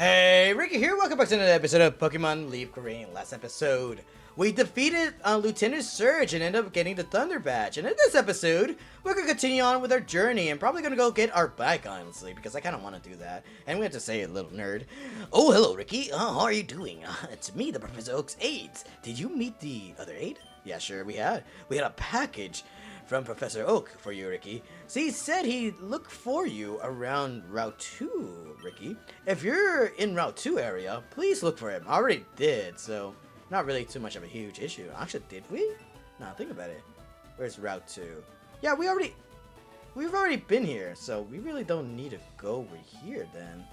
Hey, Ricky here. Welcome back to another episode of Pokemon Leaf Green. Last episode, we defeated Lieutenant Surge and ended up getting the Thunder Badge. And in this episode, we're going to continue on with our journey and probably going to go get our bike, honestly, because I kind of want to do that. And we have to say it, little nerd. Oh, hello, Ricky. How are you doing? It's me, the Professor Oak's aides. Did you meet the other aide? Yeah, sure, we had. We had a package from Professor Oak for you, Ricky. So he said he'd look for you around Route 2, Ricky. If you're in Route 2 area, please look for him. I already did, so not really too much of a huge issue. Actually, did we? No, think about it. Where's Route 2? Yeah, we've already been here, so we really don't need to go over here then.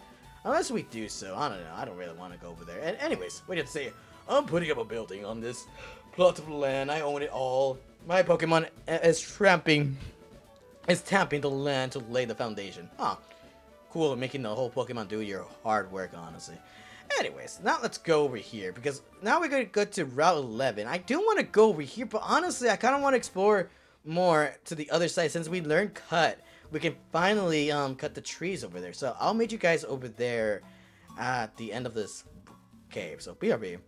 Unless we do so. I don't know. I don't really want to go over there. And anyways, what do you have to say? I'm putting up a building on this plot of land. I own it all. My Pokemon is tamping the land to lay the foundation. Huh. Cool, making the whole Pokemon do your hard work, honestly. Anyways, now let's go over here, because now we're going to go to Route 11. I do want to go over here, but honestly, I kind of want to explore more to the other side. Since we learned Cut, we can finally cut the trees over there. So I'll meet you guys over there at the end of this cave. So BRB.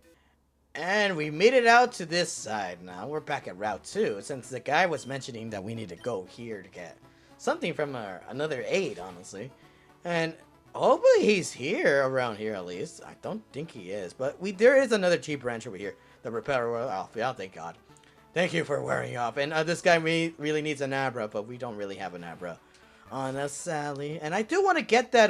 And we made it out to this side now. We're back at Route 2, since the guy was mentioning that we need to go here to get something from another aide, honestly. And hopefully he's here, around here at least. I don't think he is, but there is another cheap branch over here. The Repair Royal Alpha, thank God. Thank you for wearing off. And this guy really needs an Abra, but we don't really have an Abra on us, sadly. And I do want to get that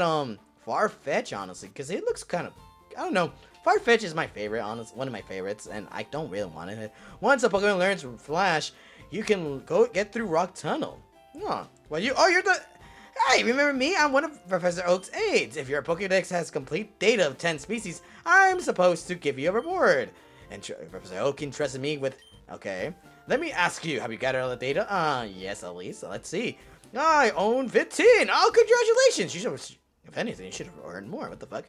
Farfetch, honestly, because it looks kind of, I don't know. Farfetch is my favorite, one of my favorites, and I don't really want it. Once a Pokemon learns Flash, you can go get through Rock Tunnel. Huh. Well, you're the... Hey, remember me? I'm one of Professor Oak's aides. If your Pokédex has complete data of 10 species, I'm supposed to give you a reward. And Professor Oak entrusted me with... Okay. Let me ask you, have you gathered all the data? Yes, at least. Let's see. I own 15. Oh, congratulations. You should... If anything, you should have earned more. What the fuck?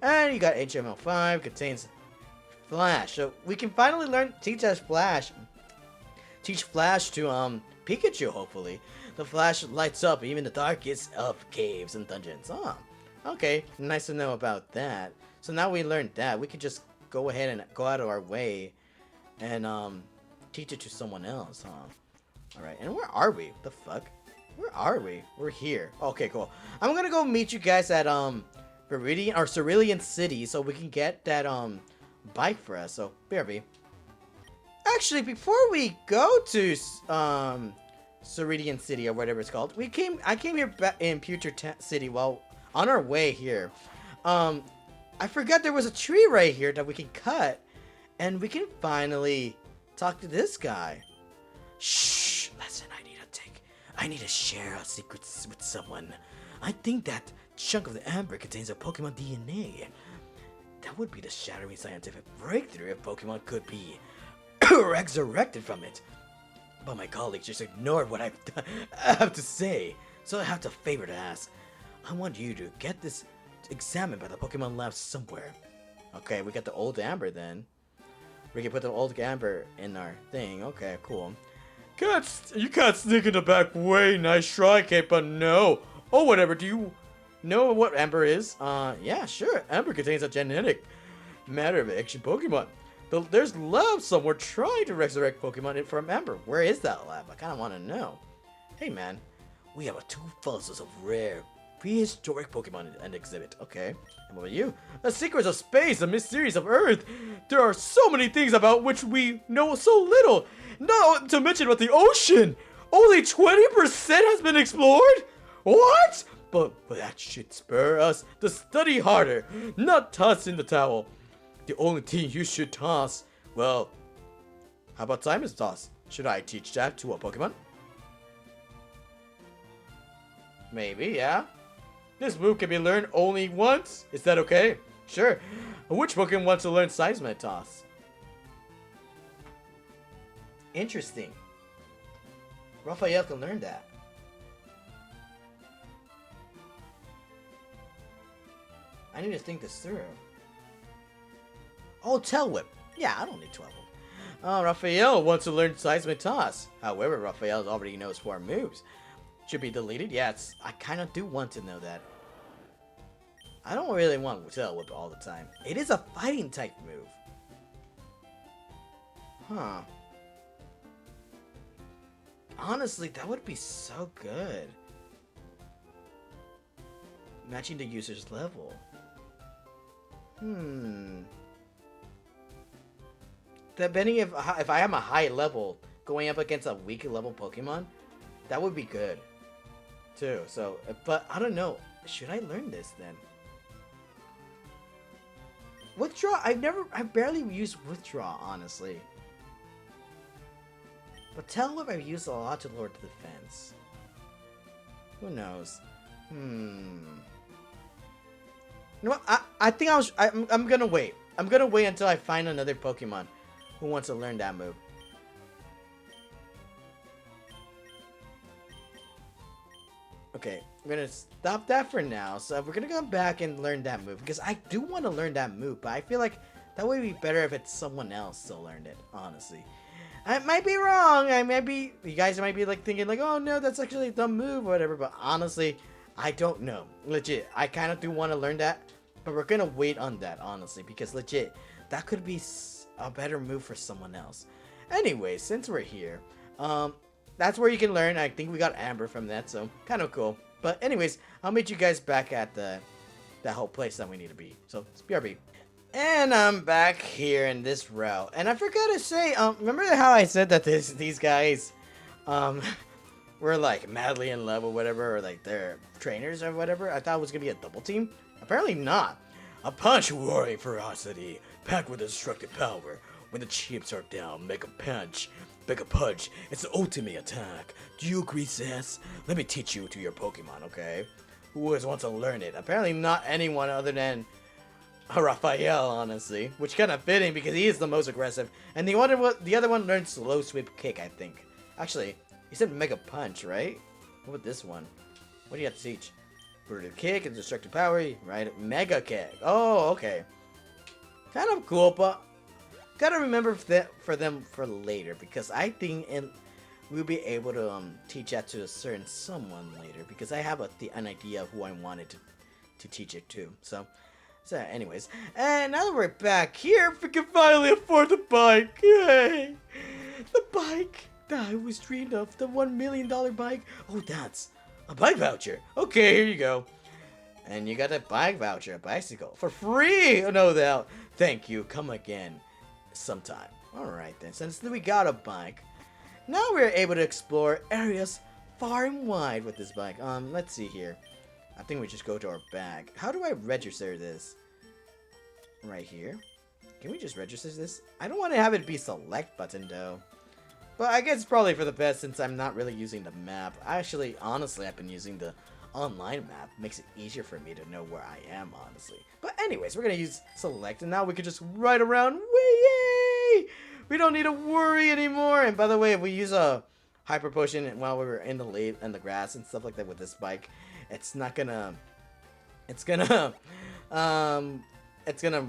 And you got HML5, contains Flash. So we can finally teach Flash to Pikachu, hopefully. The Flash lights up even the darkest of caves and dungeons. Oh, okay. Nice to know about that. So now we learned that. We can just go ahead and go out of our way and teach it to someone else, huh? Alright, and where are we? The fuck? Where are we? We're here. Okay, cool. I'm gonna go meet you guys at Cerulean City so we can get that bike for us. So BRB. Actually, before we go to Cerulean City or whatever it's called, I came here in Future City while on our way here. I forgot there was a tree right here that we can cut, and we can finally talk to this guy. Shh, listen, I need to share our secrets with someone. I think that chunk of the amber contains a Pokemon DNA. That would be the shattering scientific breakthrough if Pokemon could be resurrected from it. But my colleagues just ignored what I have to say, so I have to favor to ask. I want you to get this examined by the Pokemon lab somewhere. Okay, we got the old amber then. We can put the old amber in our thing. Okay, cool. You can't sneak in the back way. Nice try, Kate, but no. Oh, whatever. Do you know what Amber is? Yeah, sure. Amber contains a genetic matter of ancient Pokemon. There's labs somewhere trying to resurrect Pokemon from Amber. Where is that lab? I kind of want to know. Hey, man. We have two fossils of rare prehistoric Pokemon in exhibit. Okay. And what about you? The secrets of space, the mysteries of Earth. There are so many things about which we know so little. Not to mention about the ocean. Only 20% has been explored? What? But that should spur us to study harder, not toss in the towel. The only thing you should toss, well, how about Simon's toss? Should I teach that to a Pokemon? Maybe, yeah. This move can be learned only once. Is that okay? Sure. Which Pokemon wants to learn Seismic Toss? Interesting. Raphael can learn that. I need to think this through. Oh, Tail Whip. Yeah, I don't need 12 of them. Raphael wants to learn Seismic Toss. However, Raphael already knows 4 moves. Should be deleted? Yes, I kind of do want to know that. I don't really want Tail Whip all the time. It is a fighting type move. Huh. Honestly, that would be so good. Matching the user's level. Depending if I am a high level going up against a weak level Pokemon, that would be good too. So, but I don't know. Should I learn this then? Withdraw. I've barely used Withdraw, honestly. But Tail Whip I've used a lot to lower the defense. Who knows? You know what? I think I'm gonna wait. I'm gonna wait until I find another Pokemon who wants to learn that move. Okay, I'm gonna stop that for now. So we're gonna go back and learn that move because I do want to learn that move, but I feel like that would be better if it's someone else to learn it. Honestly, I might be wrong. You guys might be like thinking like, oh no, that's actually a dumb move or whatever. But honestly, I don't know. Legit, I kind of do want to learn that, but we're gonna wait on that honestly because legit, that could be a better move for someone else. Anyway, since we're here, that's where you can learn. I think we got Amber from that, so kind of cool. But anyways, I'll meet you guys back at that whole place that we need to be. So it's BRB. And I'm back here in this route. And I forgot to say, remember how I said that these guys, were like madly in love or whatever, or like they're trainers or whatever? I thought it was gonna be a double team. Apparently not. A punch warring ferocity, packed with destructive power. When the chips are down, make a punch. Make a punch. It's the ultimate attack. Do you agree, Sass? Let me teach you to your Pokemon, okay? Who always wants to learn it? Apparently not anyone other than Raphael, honestly. Which kind of fitting because he is the most aggressive. And the other one learned slow sweep kick, I think. Actually, he said mega punch, right? What about this one? What do you have to teach? Brutal kick and destructive power, right? Mega kick. Oh, okay. Kind of cool, but gotta remember for them for later because I think we'll be able to teach that to a certain someone later because I have an idea of who I wanted to teach it to. So anyways, and now that we're back here, we can finally afford the bike. Yay! The bike that I was dreamed of, the $1 million bike. Oh, that's a bike voucher. Okay, here you go. And you got a bike voucher, a bicycle, for free. Oh, no doubt. Thank you. Come again sometime. Alright then, since we got a bike, now we're able to explore areas far and wide with this bike. Let's see here. I think we just go to our bag. How do I register this? Right here. Can we just register this? I don't want to have it be select button though. But I guess it's probably for the best since I'm not really using the map. Honestly, I've been using the online map. Makes it easier for me to know where I am, honestly. But anyways, we're gonna use select, and now we can just ride around. Yay! We don't need to worry anymore. And by the way, if we use a hyper potion while we were in the grass and stuff like that with this bike, it's gonna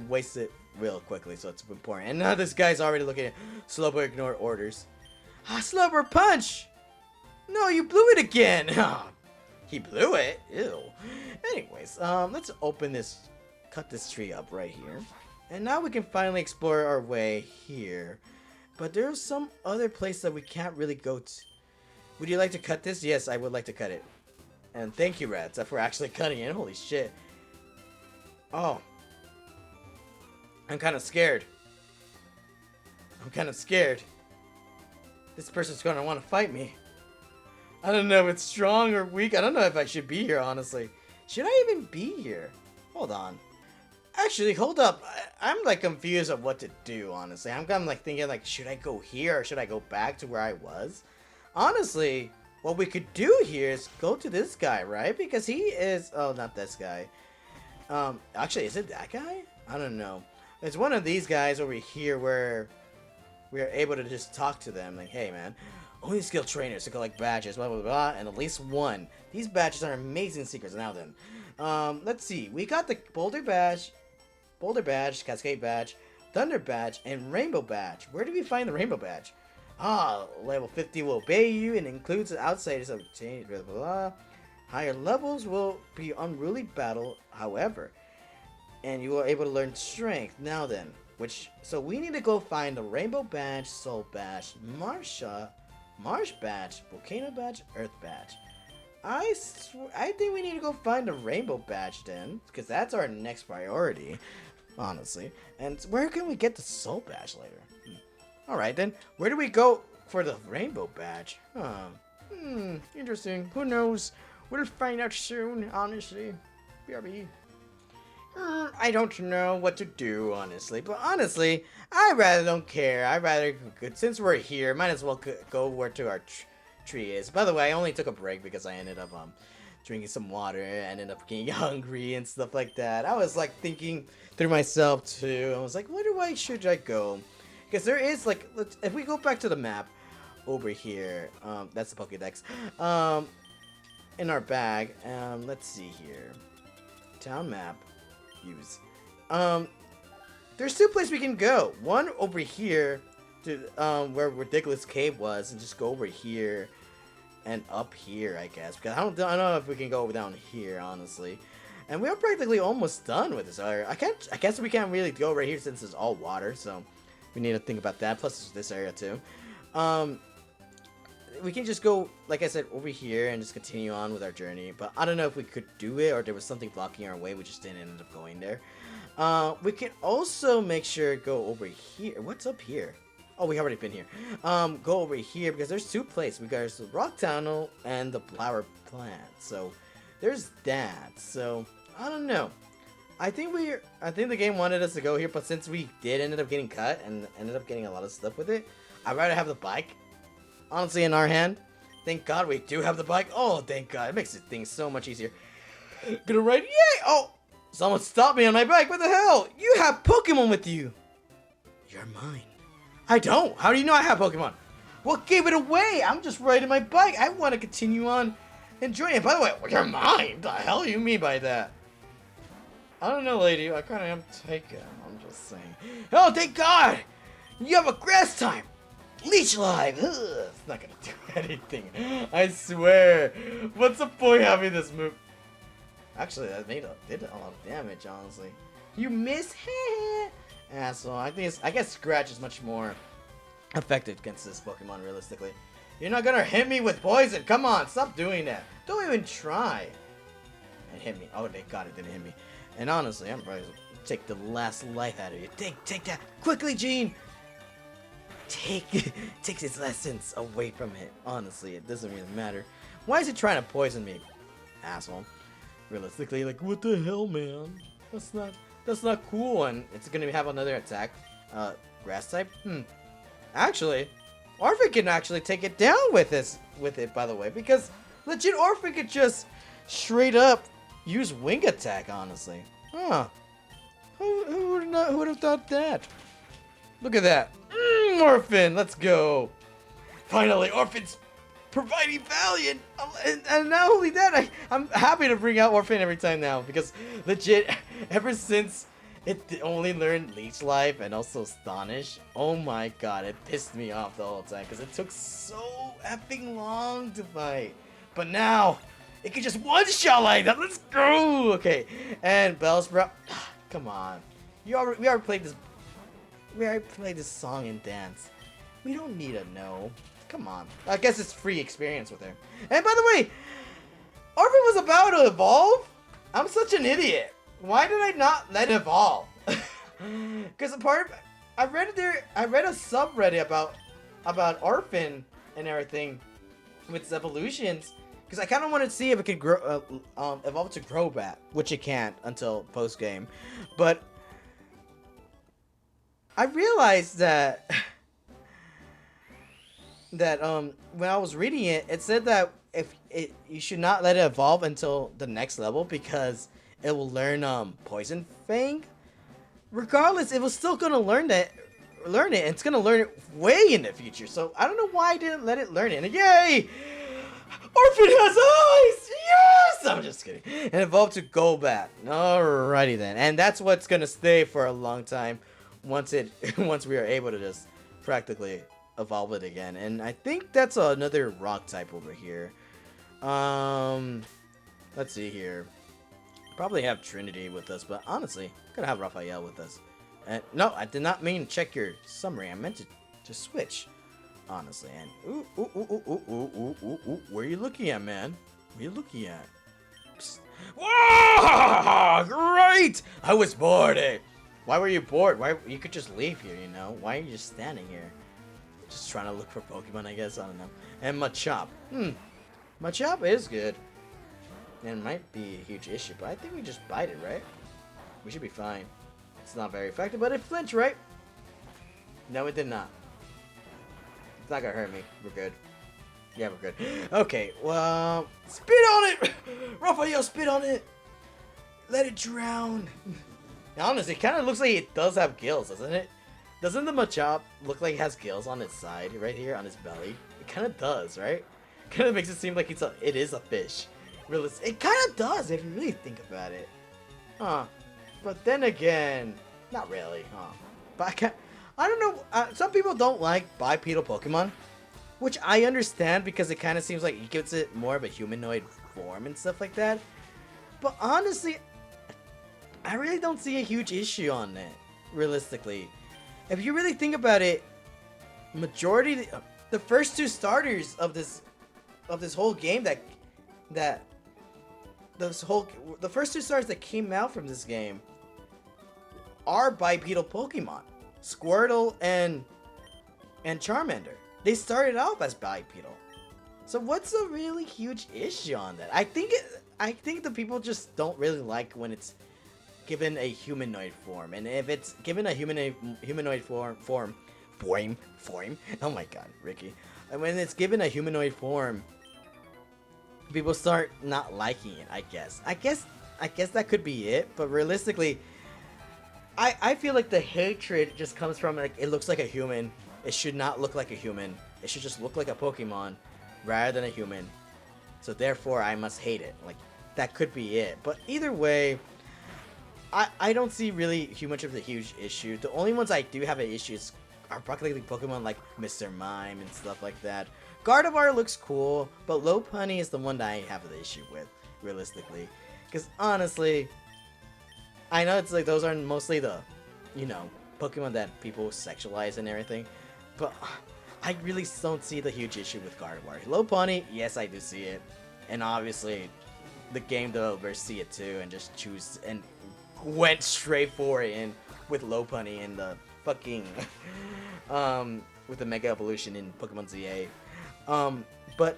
waste it real quickly. So it's important. And now this guy's already looking at Slowpoke ignore orders. Slowpoke punch! No, you blew it again! He blew it? Ew. Anyways, let's cut this tree up right here. And now we can finally explore our way here. But there's some other place that we can't really go to. Would you like to cut this? Yes, I would like to cut it. And thank you, Rats, for actually cutting it. Holy shit. Oh. I'm kind of scared. This person's gonna want to fight me. I don't know if it's strong or weak. I don't know if I should be here, honestly. Should I even be here? Hold on. Actually, hold up. I'm like confused of what to do, honestly. I'm kind of like thinking like, should I go here or should I go back to where I was? Honestly, what we could do here is go to this guy, right? Because he is... Oh, not this guy. Actually, is it that guy? I don't know. It's one of these guys over here where we are able to just talk to them. Like, hey, man. Only skilled trainers to collect badges, blah, blah, blah, and at least one. These badges are amazing secrets. Now then. Let's see. We got the Boulder Badge, Cascade Badge, Thunder Badge, and Rainbow Badge. Where do we find the Rainbow Badge? Level 50 will obey you and includes outsiders of change, blah, blah, blah. Higher levels will be unruly battle, however. and you are able to learn strength. Now then, so we need to go find the Rainbow Badge, Soul Badge, Marsh Badge, Volcano Badge, Earth Badge. I think we need to go find the Rainbow Badge then, because that's our next priority, honestly. And where can we get the Soul Badge later? Alright then, where do we go for the Rainbow Badge? Interesting. Who knows? We'll find out soon, honestly. BRB. I don't know what to do, honestly. But honestly, I rather don't care. I rather, since we're here, might as well go where to our tree is. By the way, I only took a break because I ended up drinking some water. I ended up getting hungry and stuff like that. I was like thinking through myself too. I was like, where should I go? Because there is like, if we go back to the map over here, that's the Pokédex. In our bag, let's see here. Town map. Use. There's two places we can go. One over here to where Ridiculous Cave was, and just go over here and up here, I guess. Because I don't know if we can go down here, honestly. And we are practically almost done with this area. I guess we can't really go right here since it's all water, so we need to think about that. Plus, there's this area too. We can just go, like I said, over here and just continue on with our journey. But I don't know if we could do it or there was something blocking our way. We just didn't end up going there. We can also make sure to go over here. What's up here? Oh, we already been here. Go over here because there's two places. We got the rock tunnel and the flower plant. So there's that. So I don't know. I think the game wanted us to go here, but since we did end up getting cut and ended up getting a lot of stuff with it, I'd rather have the bike. Honestly, in our hand. Thank God we do have the bike. Oh, thank God. It makes things so much easier. Gonna ride. Yay! Oh! Someone stopped me on my bike. What the hell? You have Pokemon with you. You're mine. I don't. How do you know I have Pokemon? What gave it away? I'm just riding my bike. I want to continue on enjoying it. By the way, you're mine. The hell do you mean by that? I don't know, lady. I kind of am taken. I'm just saying. Oh, thank God! You have a grass type. Leech Live! Ugh, it's not gonna do anything. I swear. What's the point of having this move? Actually, that did a lot of damage, honestly. You miss? Asshole. I guess Scratch is much more effective against this Pokemon, realistically. You're not gonna hit me with poison! Come on, stop doing that! Don't even try! It hit me. Oh, thank God it didn't hit me. And honestly, I'm probably gonna take the last life out of you. Take that! Quickly, Gene! Take its lessons away from it. Honestly, it doesn't really matter. Why is it trying to poison me? Asshole. Realistically, like, what the hell, man? That's not cool. And it's gonna have another attack. Grass type? Actually, Orphan can actually take it down with it, by the way. Because legit Orphan could just straight up use wing attack, honestly. Huh. Who would have thought that? Look at that. Orphan, let's go. Finally, Orphan's providing Valiant. And not only that, I'm happy to bring out Orphan every time now. Because legit, ever since it only learned Leech Life and also Astonish, oh my God, it pissed me off the whole time. Because it took so effing long to fight. But now, it can just one-shot like that. Let's go. Okay, and Bellsprout. Come on. We already played this. We already played this song and dance. We don't need to know. Come on. I guess it's free experience with her. And by the way, Orphan was about to evolve? I'm such an idiot. Why did I not let it evolve? Because I read a subreddit about Orphan and everything with its evolutions. Because I kind of wanted to see if it could grow, evolve to Crobat, which it can't until post game. But I realized that when I was reading it, it said that you should not let it evolve until the next level because it will learn Poison Fang. Regardless, it was still gonna learn it. And it's gonna learn it way in the future. So I don't know why I didn't let it learn it. And yay! Orphan has eyes! Yes! I'm just kidding. And evolve to Golbat. Alrighty then. And that's what's gonna stay for a long time. Once we are able to just practically evolve it again. And I think that's another rock type over here. Let's see here. Probably have Trinity with us, but honestly, could have Raphael with us. And no, I did not mean check your summary. I meant to switch, honestly. And ooh, where are you looking at, man? What are you looking at? Psst. Whoa! Great! I was bored. Eh? Why were you bored? Why you could just leave here, you know? Why are you just standing here? Just trying to look for Pokemon, I guess. I don't know. And Machop. Machop is good. And it might be a huge issue, but I think we just bite it, right? We should be fine. It's not very effective, but it flinched, right? No, it did not. It's not gonna hurt me. We're good. Yeah, we're good. Okay, well, spit on it! Raphael, spit on it! Let it drown. Honestly, it kind of looks like it does have gills, doesn't it? Doesn't the Machop look like it has gills on its side, right here, on its belly? It kind of does, right? Kind of makes it seem like it is a fish. It kind of does, if you really think about it. Huh. But then again, not really, huh? But I don't know, some people don't like bipedal Pokemon, which I understand because it kind of seems like it gives it more of a humanoid form and stuff like that. But honestly, I really don't see a huge issue on it, realistically. If you really think about it, majority, the first two starters of this whole game the first two stars that came out from this game are bipedal Pokemon. Squirtle and Charmander. They started off as bipedal. So what's a really huge issue on that? I think the people just don't really like when it's given a humanoid form. And if it's given a humanoid form. Oh my god, Ricky. And when it's given a humanoid form, people start not liking it, I guess. I guess that could be it, but realistically, I feel like the hatred just comes from, like, it looks like a human. It should not look like a human. It should just look like a Pokemon rather than a human. So therefore, I must hate it. Like, that could be it. But either way, I don't see really much of the huge issue. The only ones I do have an issue are practically Pokemon like Mr. Mime and stuff like that. Gardevoir looks cool, but Lopunny is the one that I have the issue with, realistically. Because honestly, I know it's like those are mostly the, Pokemon that people sexualize and everything, but I really don't see the huge issue with Gardevoir. Lopunny, yes, I do see it, and obviously, the game developers see it too, and just choose and went straight for it in with Lopunny and the fucking with the Mega Evolution in Pokemon ZA. But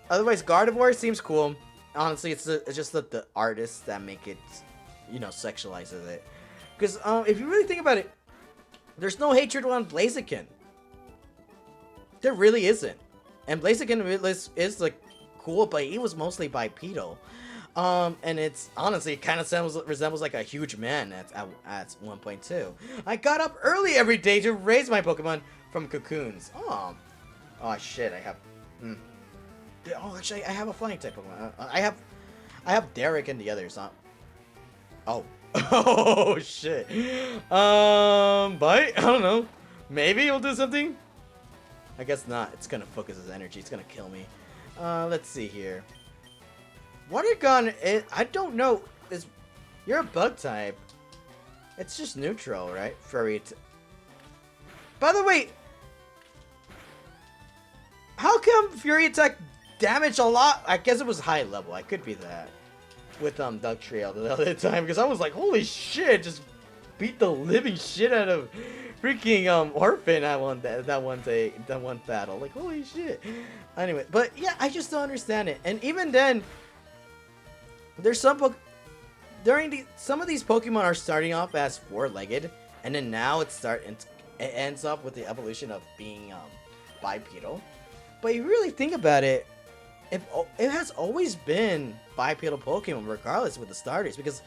otherwise, Gardevoir seems cool. Honestly, it's just the artists that make it, sexualizes it. Because if you really think about it, there's no hatred on Blaziken. There really isn't. And Blaziken is like cool, but he was mostly bipedal. And it's honestly it kind of resembles like a huge man at 1.2. I got up early every day to raise my Pokemon from cocoons. Oh shit! I have. Oh, actually, I have a flying type Pokemon. I have Derek and the others. Oh. Oh shit. Bite? I don't know. Maybe it'll do something. I guess not. It's gonna focus his energy. It's gonna kill me. Let's see here. Water Gun, I don't know. You're a bug type. It's just neutral, right? Furry. By the way, how come Fury Attack damaged a lot? I guess it was high level. I could be that with Duck Trail the other time because I was like, holy shit, just beat the living shit out of freaking Orphan that one battle. Like, holy shit. Anyway, but yeah, I just don't understand it. And even then, there's some of these Pokemon are starting off as four-legged, and then now it ends up with the evolution of being bipedal. But you really think about it, it has always been bipedal Pokemon, regardless with the starters, because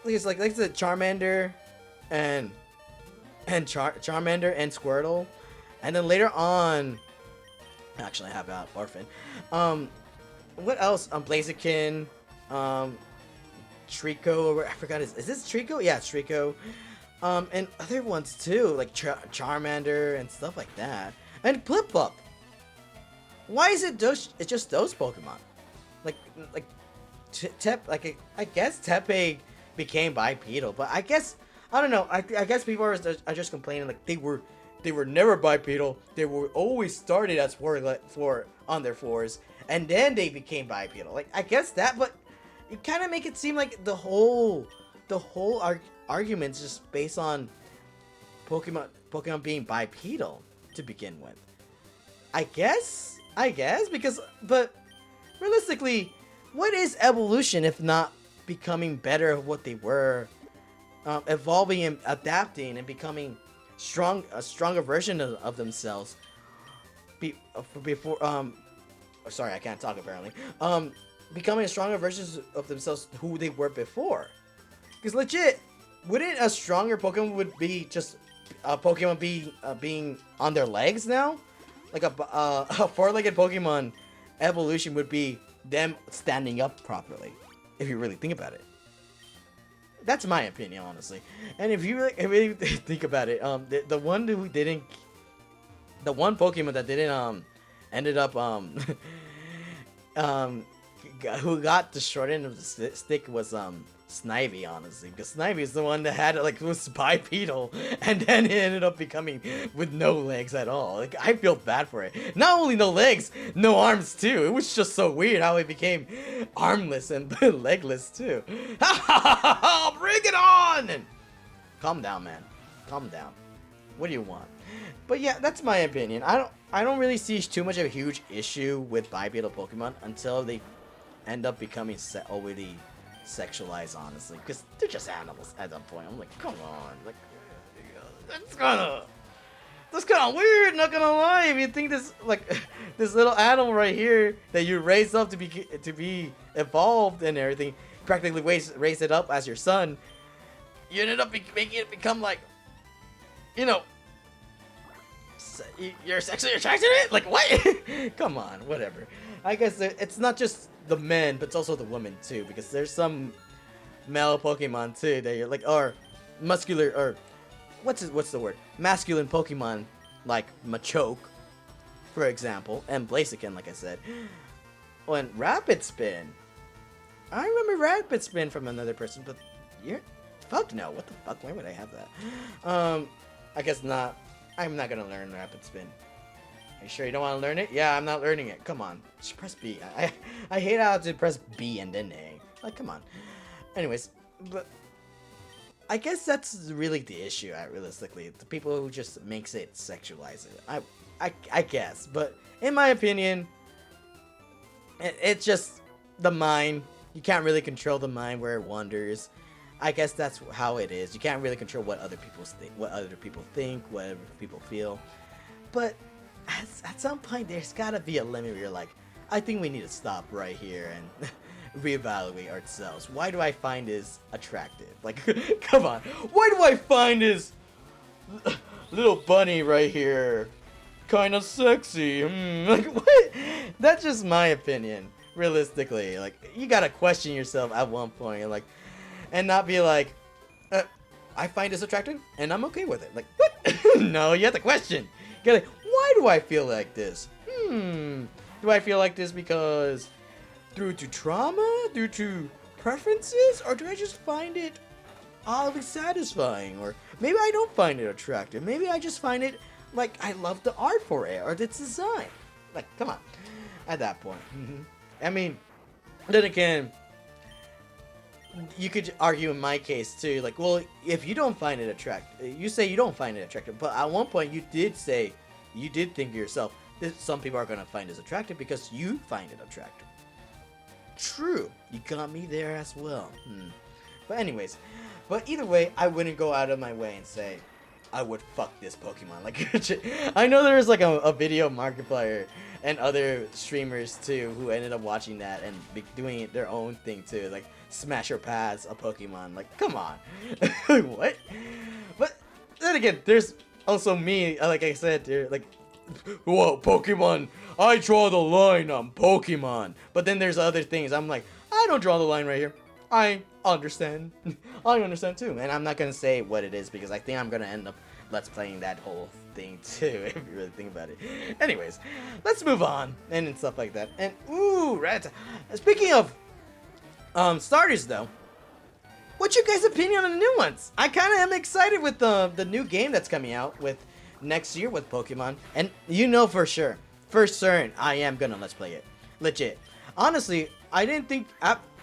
it's like the Charmander and Charmander and Squirtle, and then later on, actually I have Orphan. What else? Blaziken, Trico. I forgot. Is this Trico? Yeah, it's Trico. And other ones too, like Charmander and stuff like that, and Piplup. Why is it just those Pokemon? Like I guess Tepe became bipedal, but I guess I don't know. I guess people are just complaining like they were never bipedal. They were always started as four on their fours, and then they became bipedal. Like I guess that, but you kind of make it seem like the whole argument's just based on Pokemon being bipedal to begin with. I guess because but realistically, what is evolution if not becoming better of what they were, evolving and adapting and becoming a stronger version of themselves before sorry, I can't talk apparently. Becoming a stronger versions of themselves who they were before. Because legit, wouldn't a stronger Pokemon would be just a Pokemon being on their legs now? Like a four-legged Pokemon evolution would be them standing up properly, if you really think about it. That's my opinion, honestly. And if you really think about it, the one Pokemon that didn't ended up who got the short end of the stick was Snivy, honestly, because Snivy is the one that had like was bipedal, and then it ended up becoming with no legs at all. Like I feel bad for it. Not only no legs, no arms too. It was just so weird how it became armless and legless too. Bring it on! Calm down, man. Calm down. What do you want? But yeah, that's my opinion. I don't really see too much of a huge issue with bipedal Pokemon until they end up becoming overly sexualized, honestly, because they're just animals at that point. I'm like, come on, like that's kind of weird. Not gonna lie, if you think this like this little animal right here that you raised up to be evolved and everything, practically raise it up as your son, you ended up making it become like, you know, you're sexually attracted to it? Like what? Come on, whatever. I guess it's not just the men, but it's also the women too, because there's some male Pokemon too that you're like, or muscular, or what's the word? Masculine Pokemon like Machoke, for example, and Blaziken, like I said. When Rapid Spin, I remember Rapid Spin from another person, but fuck no. What the fuck? Why would I have that? I guess not. I'm not gonna learn Rapid Spin. Are you sure you don't want to learn it? Yeah, I'm not learning it. Come on. Just press B. I hate how to press B and then A. Like, come on. Anyways, but I guess that's really the issue, realistically. The people who just makes it sexualize it. I guess. But in my opinion, it's just the mind. You can't really control the mind where it wanders. I guess that's how it is. You can't really control what other people think, what other people feel. But at some point, there's gotta be a limit where you're like, I think we need to stop right here and reevaluate ourselves. Why do I find this attractive? Like, come on. Why do I find this little bunny right here kind of sexy? Like, what? That's just my opinion. Realistically, like, you gotta question yourself at one point, like, and not be like, I find this attractive, and I'm okay with it. Like, what? No, you have to question. You gotta, why do I feel like this? Do I feel like this because due to trauma, due to preferences, or do I just find it oddly satisfying? Or maybe I don't find it attractive. Maybe I just find it like I love the art for it or its design. Like, come on. At that point, I mean, then again, you could argue in my case too, like, well, if you don't find it attractive, you say you don't find it attractive, but at one point you did say, you did think to yourself, that some people are going to find this attractive because you find it attractive. True, you got me there as well. But anyways, but either way, I wouldn't go out of my way and say, I would fuck this Pokemon. Like, I know there's like a video Markiplier and other streamers too who ended up watching that and doing their own thing too, like smash or pass a Pokemon. Like, come on. What? But then again, there's also me, like I said, like, whoa, Pokemon, I draw the line on Pokemon. But then there's other things, I'm like, I don't draw the line right here. I understand. I understand too. And I'm not gonna say what it is because I think I'm gonna end up let's playing that whole thing too, if you really think about it. Anyways, let's move on and stuff like that. And ooh, Rat. Speaking of Starters though. What's your guys' opinion on the new ones? I kind of am excited with the new game that's coming out with next year with Pokemon, and you know for certain, I am gonna let's play it, legit. Honestly, I didn't think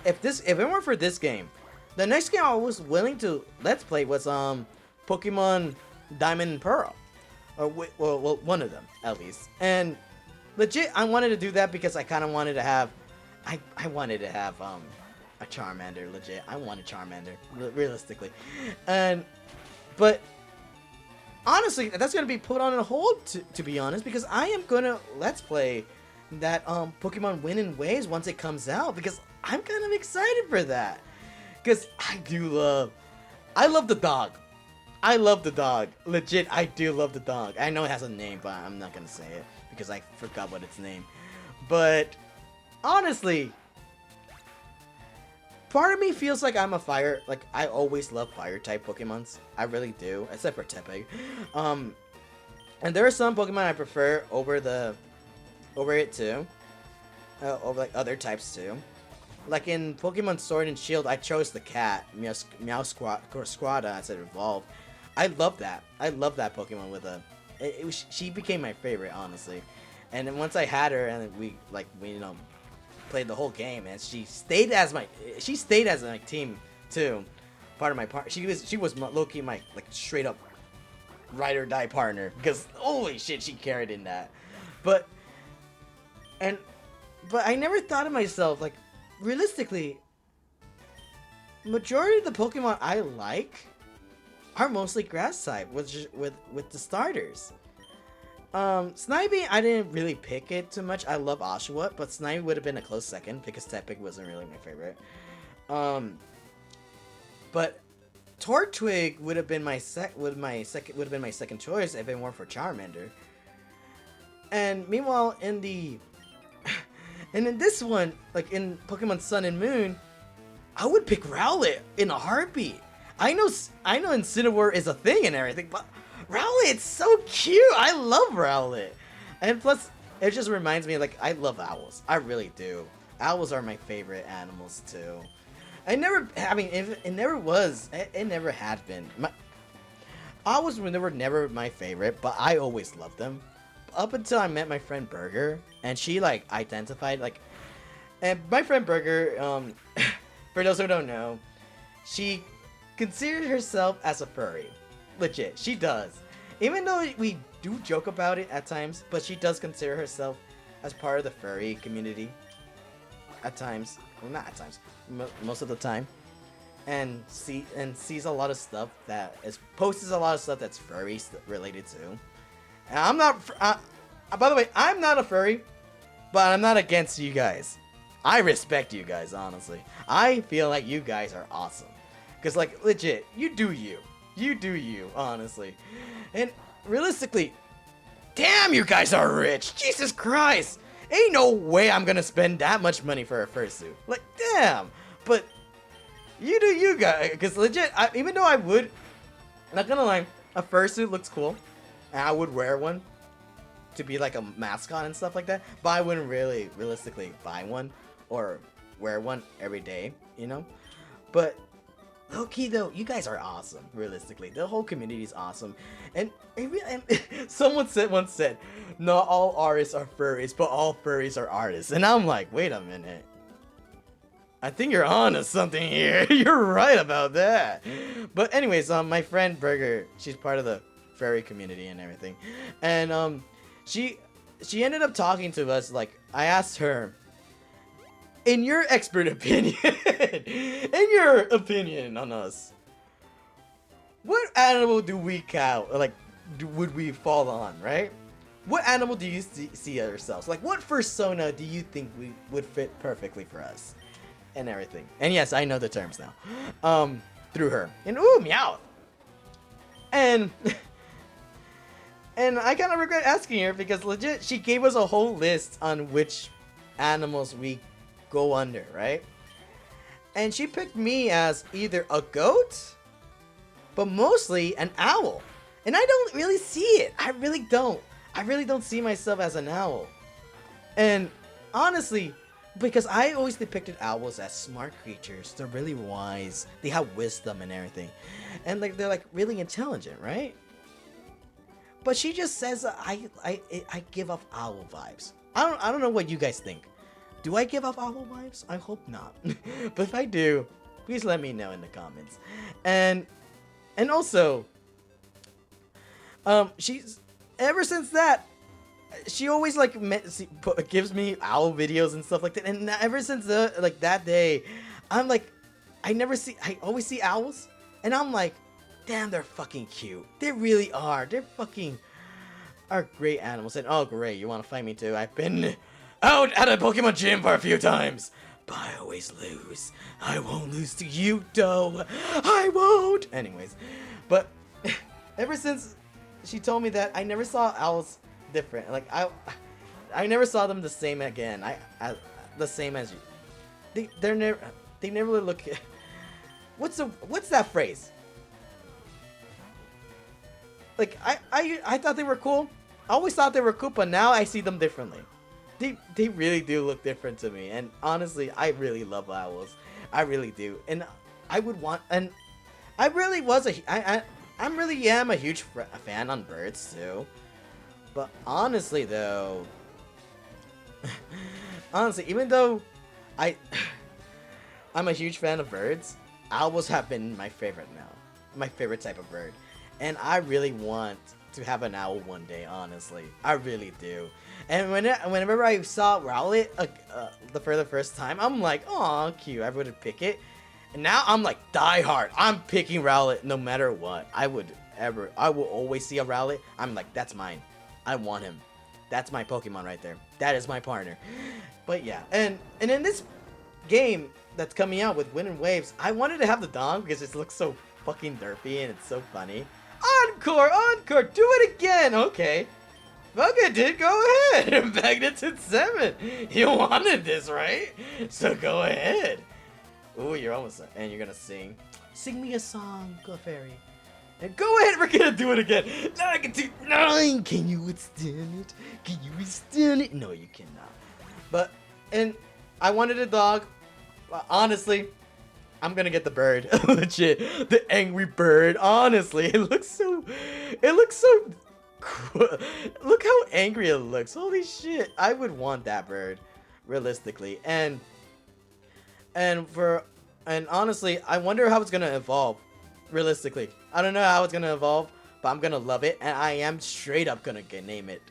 if it weren't for this game, the next game I was willing to let's play was Pokemon Diamond and Pearl, or well one of them at least, and legit I wanted to do that because I kind of wanted to have, I wanted to have a Charmander, legit. I want a Charmander, realistically. But honestly, that's gonna be put on a hold, to be honest, because I am gonna let's play that Pokemon Wind and Waves once it comes out, because I'm kind of excited for that. Because I love the dog. I love the dog. Legit, I do love the dog. I know it has a name, but I'm not gonna say it because I forgot what its name. But honestly, part of me feels like I'm a fire, like I always love fire type Pokemons. I really do, except for Tepig. And there are some Pokemon I prefer over it too. Over like other types too. Like in Pokemon Sword and Shield, I chose the cat, Meowsquada, as it evolved. I love that. I love that Pokemon with she became my favorite, honestly. And then once I had her and we played the whole game, and she stayed as my team too, part of my part. She was low-key my like straight up ride or die partner, because holy shit, she carried in that. But I never thought of myself like realistically. Majority of the Pokemon I like are mostly grass type with the starters. Snivy, I didn't really pick it too much. I love Oshawott, but Snivy would have been a close second because Tepig wasn't really my favorite. But Tortwig would have been my second choice if it weren't for Charmander. And meanwhile, in this one, like in Pokemon Sun and Moon, I would pick Rowlet in a heartbeat. I know Incineroar is a thing and everything, but Rowlet, it's so cute. I love Rowlet. And plus, it just reminds me, like, I love owls. I really do. Owls are my favorite animals, too. It never had been. Owls were never my favorite, but I always loved them. Up until I met my friend Burger, and she, like, identified, like... And my friend Burger, for those who don't know, she considers herself as a furry. Legit, she does. Even though we do joke about it at times, but she does consider herself as part of the furry community. At times. Well, not at times. Most of the time. And sees a lot of stuff posts a lot of stuff that's furry related to. And I'm not... by the way, I'm not a furry, but I'm not against you guys. I respect you guys, honestly. I feel like you guys are awesome. Because, like, legit, you do you. You do you, honestly. And realistically, damn, you guys are rich. Jesus Christ. Ain't no way I'm gonna spend that much money for a fursuit. Like, damn. But you do you guys. Because legit, even though I would, not gonna lie, a fursuit looks cool. And I would wear one to be like a mascot and stuff like that. But I wouldn't really, realistically, buy one or wear one every day, you know? But low key though, you guys are awesome. Realistically, the whole community is awesome, and someone once said, "Not all artists are furries, but all furries are artists." And I'm like, wait a minute. I think you're on to something here. You're right about that. But anyways, my friend Burger, she's part of the furry community and everything, and she ended up talking to us. Like, I asked her, in your expert opinion, on us, what animal do we count? Like, would we fall on, right? What animal do you see ourselves? Like, what persona do you think we would fit perfectly for us? And everything. And yes, I know the terms now. Through her. And ooh, meow. And I kind of regret asking her because legit, she gave us a whole list on which animals we go under, right? And she picked me as either a goat, but mostly an owl. And I don't really see it. I really don't see myself as an owl. And honestly, because I always depicted owls as smart creatures. They're really wise. They have wisdom and everything, and like they're like really intelligent, right? But she just says I give off owl vibes. I don't know what you guys think. Do I give off owl vibes? I hope not. But if I do, please let me know in the comments. And also, she's ever since that, she always like gives me owl videos and stuff like that. And ever since that day, I'm like, I always see owls, and I'm like, damn, they're fucking cute. They really are. They're fucking are great animals. And oh great, you want to fight me too? I've been out at a Pokemon gym for a few times, but I always lose. I won't lose to you, though. I won't. Anyways, but ever since she told me that, I never saw owls different. Like I never saw them the same again. I the same as you. They never look. What's that phrase? Like I thought they were cool. I always thought they were cool, but now I see them differently. They really do look different to me, and honestly, I really love owls. I really do, and I would want, and I really was I really am a huge fan on birds too. But honestly, though, even though I'm a huge fan of birds, owls have been my favorite now, my favorite type of bird, and I really want to have an owl one day. Honestly, I really do. And whenever I saw Rowlet for the first time, I'm like, oh, cute. I would pick it. And now I'm like die hard. I'm picking Rowlet no matter what. I will always see a Rowlet. I'm like, that's mine. I want him. That's my Pokemon right there. That is my partner. But yeah, and in this game that's coming out with Wind and Waves, I wanted to have the dog because it looks so fucking derpy and it's so funny. Encore, do it again. Okay. Okay, dude, go ahead. Magneton 7. You wanted this, right? So go ahead. Ooh, you're almost, and you're gonna sing. Sing me a song, Clefairy. And go ahead, we're gonna do it again. 9, can you withstand it? Can you withstand it? No, you cannot. But, and I wanted a dog. Honestly, I'm gonna get the bird. Legit, the angry bird. Honestly, it looks so cool. Look how angry it looks. Holy shit, I would want that bird, realistically. And honestly, I wonder how it's gonna evolve. Realistically, I don't know how it's gonna evolve, but I'm gonna love it, and I am straight up gonna name it.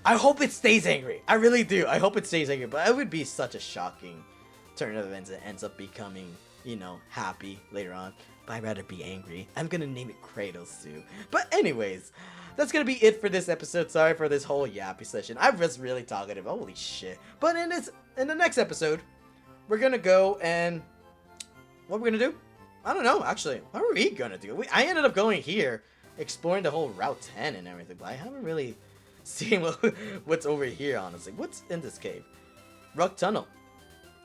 I hope it stays angry. I really do. I hope it stays angry, but it would be such a shocking turn of events that ends up becoming, you know, happy later on. But I'd rather be angry. I'm gonna name it Kratos too. But anyways, that's gonna be it for this episode. Sorry for this whole yappy session. I was really talkative. Holy shit. But in the next episode, we're gonna go and what we're gonna do? I don't know, actually. What are we gonna do? I ended up going here, exploring the whole Route 10 and everything, but I haven't really seen what's over here, honestly. What's in this cave? Rock Tunnel.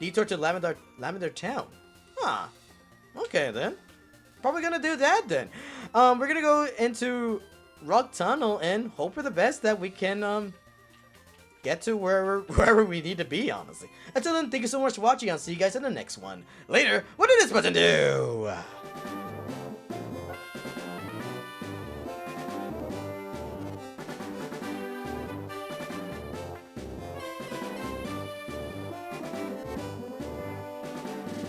Detour to Lavender Town. Huh. Okay, then. Probably gonna do that, then. We're gonna go into Rock Tunnel and hope for the best that we can, get to wherever we need to be, honestly. Until then, thank you so much for watching. I'll see you guys in the next one. Later, what did this button do?